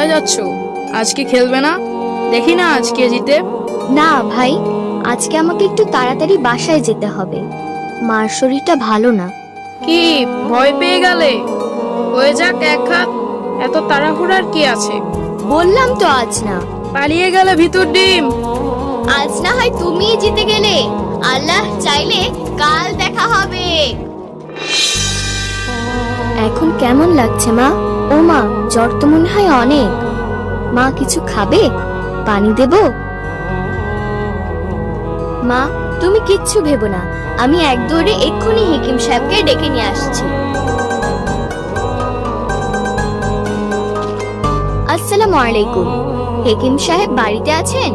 কোথায় যাচ্ছ? আজকে খেলবে না? দেখি না আজকে জিতে। না ভাই, আজকে আমাকে একটু তাড়াতাড়ি বাসায় যেতে হবে। মার শরীরটা ভালো না। কি ভয় পেয়ে গেলে? হয়ে যাক এক হাত, এত তাড়াহুড়ার কি আছে? বললাম তো আজ না। পালিয়ে গেলে ভিতর ডিম। আজ না হয় তুমিই জিতে গেলে, আল্লাহ চাইলে কাল দেখা হবে। এখন কেমন লাগছে মা? ও মা, জ্বর তো মনে হয় অনেক। মা কিছু খাবে? পানি দেব? মা তুমি কিচ্ছু ভেবো না, আমি এক দৌড়ে এক্ষুনি হেকিম সাহেবকে ডেকে নিয়ে আসছি। আসসালামু আলাইকুম। হেকিম সাহেব বাড়িতে আছেন?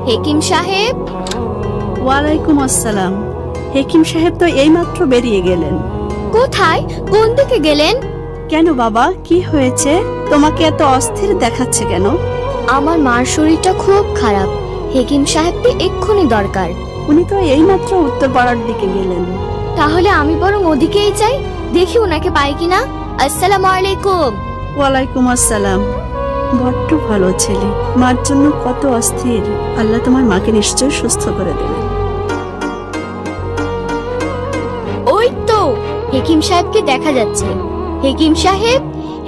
হেকিম সাহেব। ওয়ালাইকুম আসসালাম। হেকিম সাহেব তো এইমাত্র বেরিয়ে গেলেন। কোথায়? কোন দিকে গেলেন? কেন বাবা, কি হয়েছে? তোমাকে এত অস্থির দেখাচ্ছে কেন? আমার মার শরীরটা খুব খারাপ, হেকিম সাহেবকে এক্ষুনি দরকার। উনি তো এইমাত্র উত্তরপাড়ার দিকে গেলেন। তাহলে আমি বরং ওদিকেই যাই, দেখি ওনাকে পাই কিনা। আসসালামু আলাইকুম। ওয়ালাইকুম আসসালাম। বড্ড ভালো ছেলে, মার জন্য কত অস্থির। আল্লাহ তোমার মাকে নিশ্চয় সুস্থ করে দেবেন। ওই তো হেকিম সাহেবকে দেখা যাচ্ছে। হেকিম সাহেব,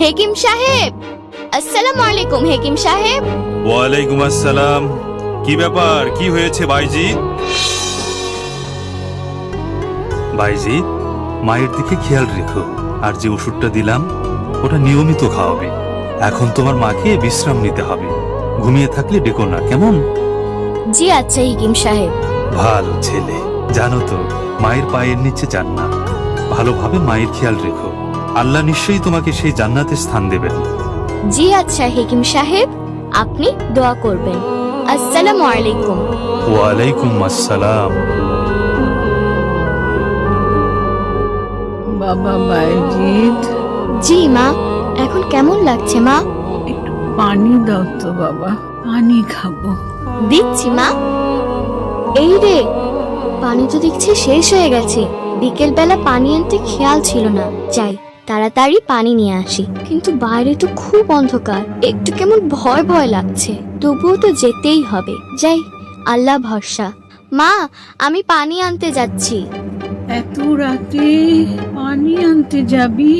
হেকিম সাহেব। আসসালামু আলাইকুম হেকিম সাহেব। ওয়ালাইকুম আসসালাম। কি ব্যাপার, কি হয়েছে বাইজিৎ? বাইজিৎ, মায়ের দিকে খেয়াল রেখো, আর যে ওষুধটা দিলাম ওটা নিয়মিত খাওয়াবে। এখন তোমার মাকে বিশ্রাম নিতে হবে, ঘুমিয়ে থাকলে ডেকো না, কেমন? জি আচ্ছা হেকিম সাহেব। ভালো ছেলে। জানো তো, মায়ের পায়ের নিচে জান্নাত। ভালোভাবে মায়ের খেয়াল রেখো, আল্লাহ নিশ্চয়ই তোমাকে সেই জান্নাতে স্থান দেবেন। জি আচ্ছা হেকিম সাহেব, আপনি দোয়া করবেন। আসসালামু আলাইকুম। ওয়ালাইকুম আসসালাম। বাবা বাইজিৎ, জি মা, এখন কেমন লাগছে মা? একটু পানি দাও তো বাবা, পানি খাবো। দিচ্ছি মা। এই রে, পানি তো দেখছি শেষ হয়ে গেছে। বিকেল বেলা পানি আনতে খেয়াল ছিল না। যাই তাড়াতাড়ি পানি নিয়ে আসি। কিন্তু বাইরে তো খুব অন্ধকার, একটু কেমন ভয় ভয় লাগছে। তবুও তো যেতেই হবে। যাই, আল্লাহ ভরসা। মা, আমি পানি আনতে যাচ্ছি। এত রাতে পানি আনতে যাবি?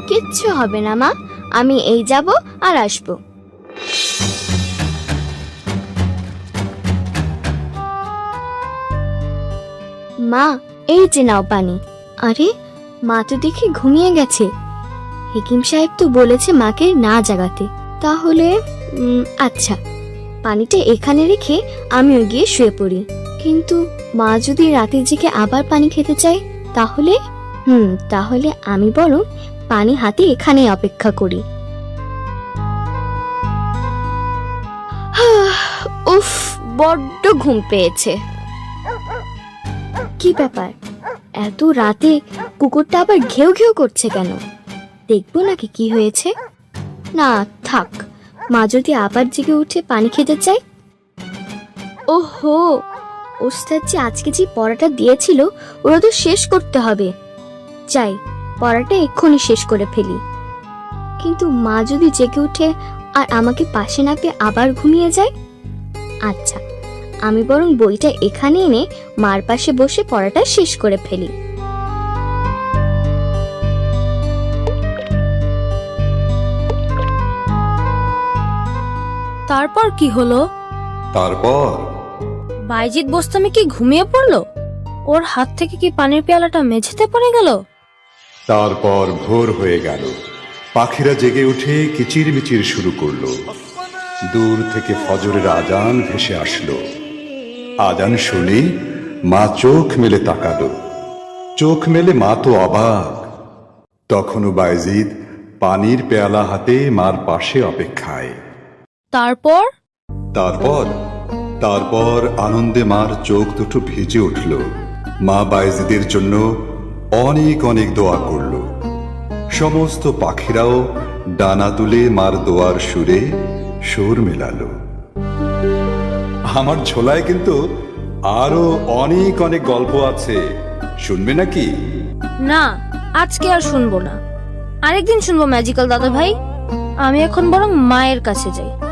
কিচ্ছু হবে না মা, আমি এই যাব আর আসবো। মা, এই যে নাও পানি। আরে, মা তো দেখি ঘুমিয়ে গেছে। হেকিম সাহেব তো বলেছে মাকে না জাগাতে। তাহলে আচ্ছা, পানিটা এখানে রেখে আমিও গিয়ে শুয়ে পড়ি। কিন্তু মা যদি রাতের জেগে আবার পানি খেতে চায়, তাহলে তাহলে আমি বরং পানি হাতে এখানে অপেক্ষা করি। উফ, বড্ড ঘুম পেয়েছে। কি ব্যাপার, এত রাতে কুকুরটা আবার ঘেউ ঘেউ করছে কেন? দেখবো নাকি কি হয়েছে। না থাক, মা যদি আবার জেগে উঠে পানি খেতে চায়। ওহো, ওস্তাদ যে আজকে যে পড়াটা দিয়েছিল ওরা তো শেষ করতে হবে। যাই, পড়াটা এক্ষুনি শেষ করে ফেলি। কিন্তু মা যদি জেগে উঠে আর আমাকে পাশে না পেয়ে আবার ঘুমিয়ে যায়। আচ্ছা, আমি বরং বইটা এখানে এনে মার পাশে বসে পড়াটা শেষ করে ফেলি। তারপর কি হলো? তারপর বাইজিৎ বোস্তামি কি ঘুমিয়ে পড়লো? ওর হাত থেকে কি পানির পেয়ালাটা মেঝেতে পড়ে গেল? তারপর ভোর হয়ে গেল। পাখিরা জেগে উঠে কিচিরমিচির শুরু করলো। দূর থেকে ফজরের আজান ভেসে আসলো। আজান শুনে মা চোখ মেলে তাকালো। চোখ মেলে মা তো অবাক। তখনও বাইজিদ পানির পেয়ালা হাতে মার পাশে অপেক্ষায়। তারপর তারপর তারপর আনন্দে মার চোখ দুটো ভিজে উঠল। মা বাইজিদের জন্য অনেক অনেক দোয়া করল। সমস্ত পাখিরাও ডানা তুলে মার দোয়ার সুরে সুর মেলালো। আমার ঝোলায় কিন্তু আরো অনেক অনেক গল্প আছে, শুনবে নাকি? না, আজকে আর শুনবো না, আরেকদিন শুনবো ম্যাজিক্যাল দাদা ভাই। আমি এখন বরং মায়ের কাছে যাই।